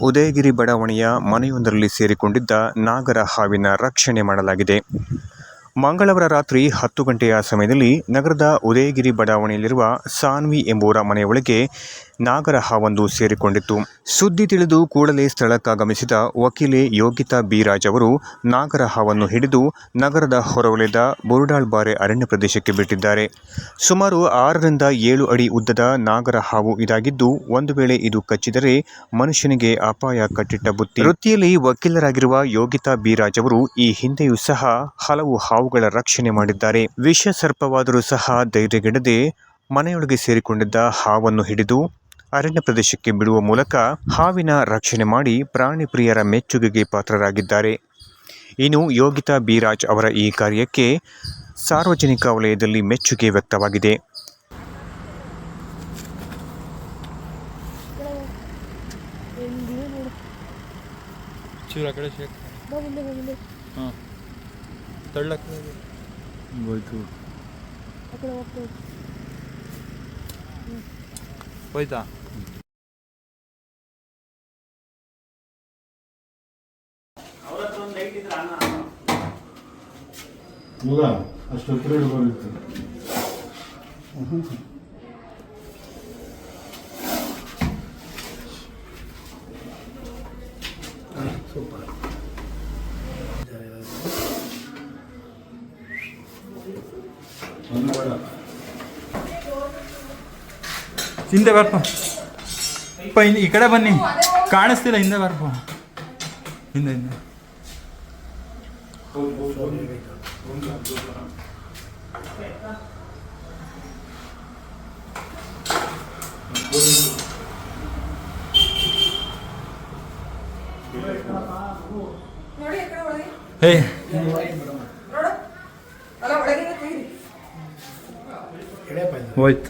ಉದಯಗಿರಿ ಬಡಾವಣೆಯ ಮನೆಯೊಂದರಲ್ಲಿ ಸೇರಿಕೊಂಡಿದ್ದ ನಾಗರ ಹಾವಿನ ರಕ್ಷಣೆ ಮಾಡಲಾಗಿದೆ. ಮಂಗಳವಾರ ರಾತ್ರಿ 10 ಗಂಟೆಯ ಸಮಯದಲ್ಲಿ ನಗರದ ಉದಯಗಿರಿ ಬಡಾವಣೆಯಲ್ಲಿರುವ ಸಾನ್ವಿ ಎಂಬುವರ ಮನೆಯೊಳಗೆ ನಾಗರ ಹಾವೊಂದು ಸೇರಿಕೊಂಡಿತ್ತು. ಸುದ್ದಿ ತಿಳಿದು ಕೂಡಲೇ ಸ್ಥಳಕ್ಕಾಗಮಿಸಿದ ವಕೀಲೆ ಯೋಗಿತಾ ಬಿ. ರಾಜ್ ಅವರು ನಾಗರ ಹಾವನ್ನು ಹಿಡಿದು ನಗರದ ಹೊರವಲಯದ ಬುರುಡಾಳ್ಬಾರೆ ಅರಣ್ಯ ಪ್ರದೇಶಕ್ಕೆ ಬಿಟ್ಟಿದ್ದಾರೆ. ಸುಮಾರು 6 ರಿಂದ 7 ಅಡಿ ಉದ್ದದ ನಾಗರ ಹಾವು ಇದಾಗಿದ್ದು, ಒಂದು ವೇಳೆ ಇದು ಕಚ್ಚಿದರೆ ಮನುಷ್ಯನಿಗೆ ಅಪಾಯ ಕಟ್ಟಿಟ್ಟ ಬುತ್ತಿ. ವೃತ್ತಿಯಲ್ಲಿ ವಕೀಲರಾಗಿರುವ ಯೋಗಿತಾ ಬಿ. ರಾಜ್ ಅವರು ಈ ಹಿಂದೆಯೂ ಸಹ ಹಲವು ಹಾವುಗಳ ರಕ್ಷಣೆ ಮಾಡಿದ್ದಾರೆ. ವಿಷ ಸರ್ಪವಾದರೂ ಸಹ ಧೈರ್ಯಗೆಡದೆ ಮನೆಯೊಳಗೆ ಸೇರಿಕೊಂಡಿದ್ದ ಹಾವನ್ನು ಹಿಡಿದು ಅರಣ್ಯ ಪ್ರದೇಶಕ್ಕೆ ಬಿಡುವ ಮೂಲಕ ಹಾವಿನ ರಕ್ಷಣೆ ಮಾಡಿ ಪ್ರಾಣಿ ಪ್ರಿಯರ ಮೆಚ್ಚುಗೆಗೆ ಪಾತ್ರರಾಗಿದ್ದಾರೆ. ಇನ್ನು ಯೋಗಿತಾ ಬಿ. ರಾಜ್ ಅವರ ಈ ಕಾರ್ಯಕ್ಕೆ ಸಾರ್ವಜನಿಕ ವಲಯದಲ್ಲಿ ಮೆಚ್ಚುಗೆ ವ್ಯಕ್ತವಾಗಿದೆ. ಹೋಯ್ತಾ ಮಗ ಅಷ್ಟು ಹತ್ರ ಬರುತ್ತೆ. ಸೂಪರ್. ಹಿಂದೆ ಬರ್ಪ ಈ ಕಡೆ ಬನ್ನಿ, ಕಾಣಿಸ್ತಿಲ್ಲ. ಹಿಂದೆ ಬರ್ಪ, ಹಿಂದೆ ಹಿಂದೆ. ಹೇ ಹೋಯ್ತು.